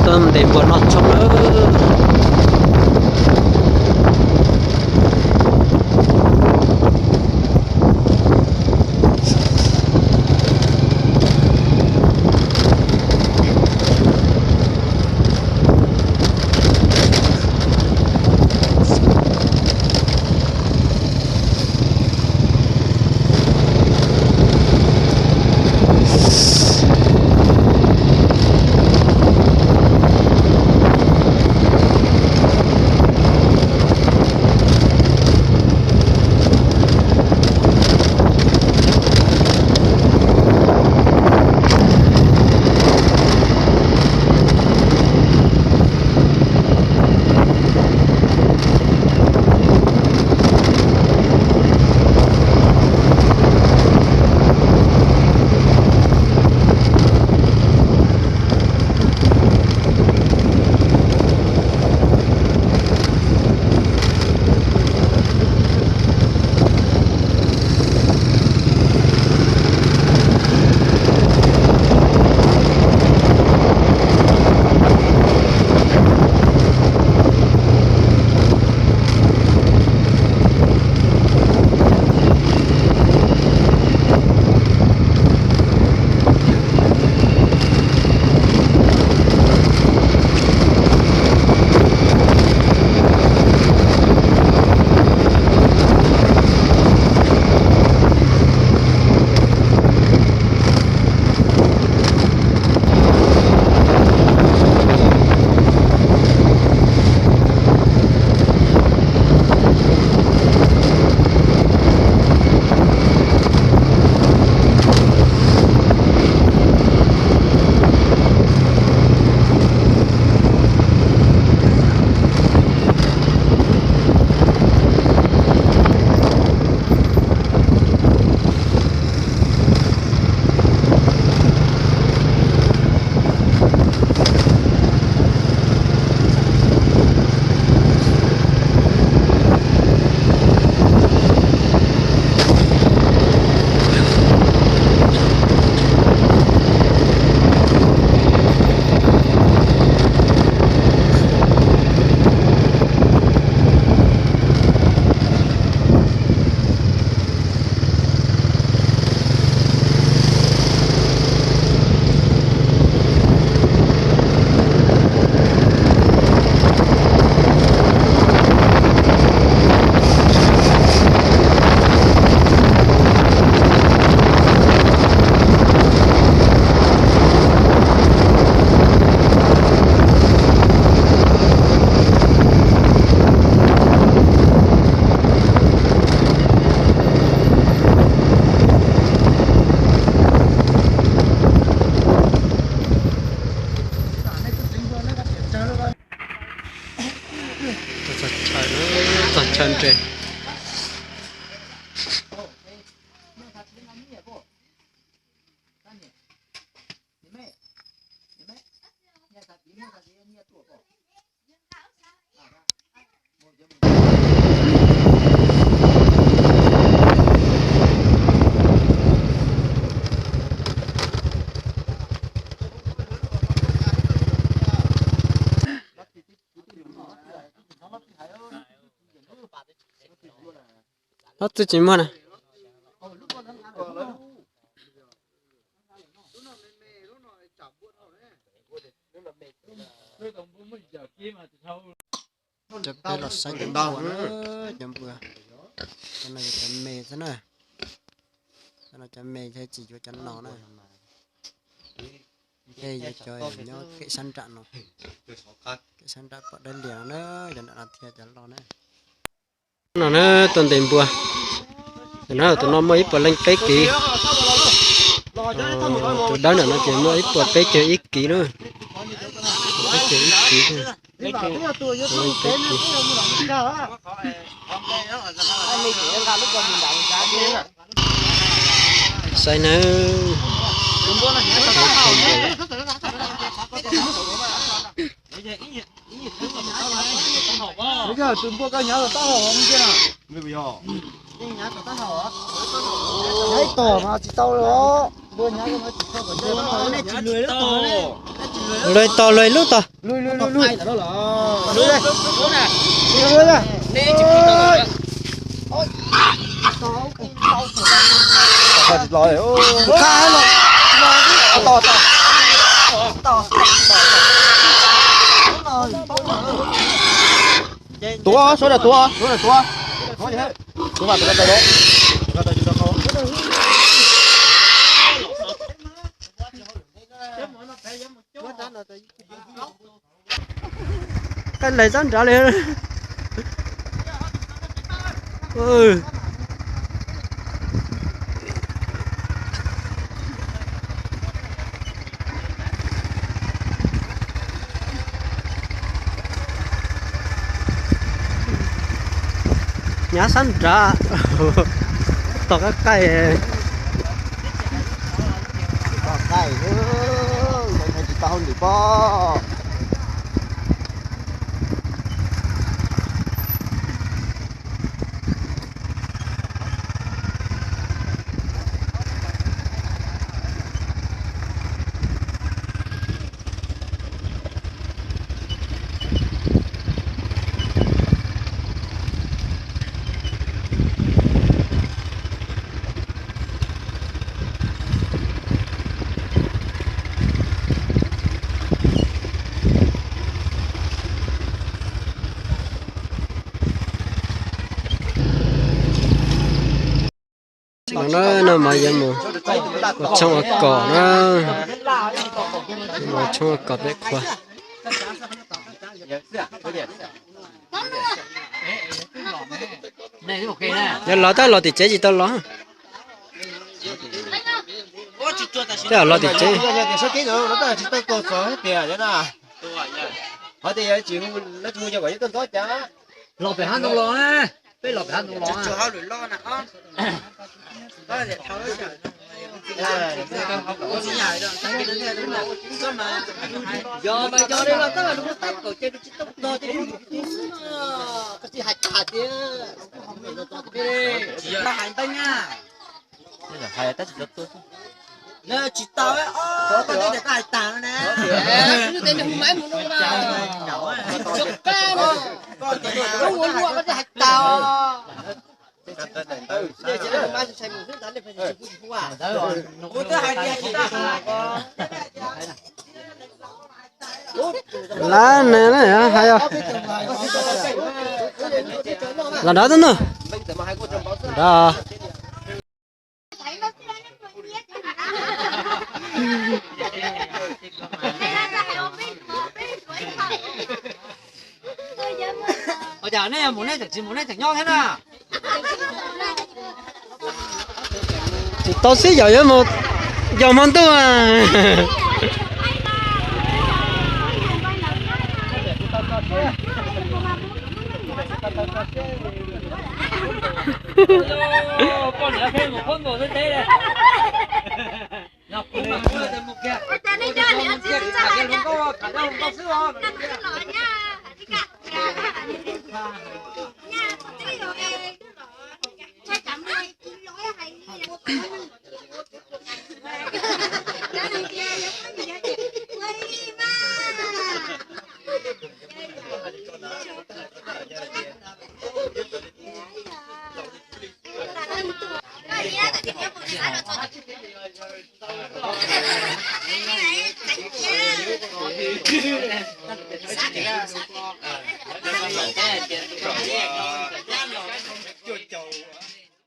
tôm để buồn nó trong nữa. Chân trên nó tôi chỉ mua này chụp cái lọt xanh cái đau nữa chấm vừa cái này chấm mè thế này cái này chấm mè thế chỉ cho chấm nó này đây giờ chơi nhớ cái săn trận nó cái săn trận bắt đến liền nữa cho nó làm thiệt cho nó này nó tuần tiền bùa tụi nó mới bỏ lên cái kỹ tụi đó là nó chỉ mới bỏ cái chơi ít kỹ nữa cái chơi ít kỹ thôi sai nữa bây giờ chúng tôi có nhớ là tao hổ không kia nào bây giờ nhớ tao hổ đấy tổ mà chỉ tao đó đưa nhớ cho nó chỉ tao này chỉ lười đó tổ này chỉ lôi to lôi lút to Lui Lui đây. đây. Lui đây. Thôi rồi. Ô. Khai rồi. To to. Tua, số là tua. Số là tua. Nói gì hết. Tua vào tụi đó. Ra đây cho nó. cái này dán trả liền ừ nhá sắn trả to cái cây Này. Thầy chỉ tao đi po. nó mà giờ mù trong cái cỏ nó mà trong cái cỏ đấy quá Này ok nè. giờ lọt tới lọt thì chế gì tao lọt thế là lọt thì chế Số ký nữa, nó chỉ tới cơ sở hết tiền vậy nè. Hỏi thì chị nó chui cho vậy tôi có chả. Lọt phải hắn đâu lo á. Bây lọt phải hắn đâu lo á. Hao lưỡi lo nè con. Đó là để tháo đấy chả. Có gì nhảy đâu, tại vì nó nghe đúng là có mà. Giờ mày cho đây là tất là nó tắt cổ trên cái tốc to trên cái gì hạch cả chứ. Chỉ là hành tay nha. Đây là hai tách rất tốt. Nè chỉ tao ấy, có đây để cái tàng nè. Như thế này không máy muốn đâu nào. Chụp cái mà. Không muốn mua cái hạch tao. Để chỉ là mai sẽ một phút để phải chụp phút à. Cô tới hai đi chỉ tao. lá này này hay à là đó nữa đó Ở nhà này muốn này chỉ muốn này chẳng nhau thế nào. thì tao xí giờ một giờ món tôi à Con đã thêm một con bò thế này. Nó cũng là một kia. Cả cái lông có cả lông có sữa không?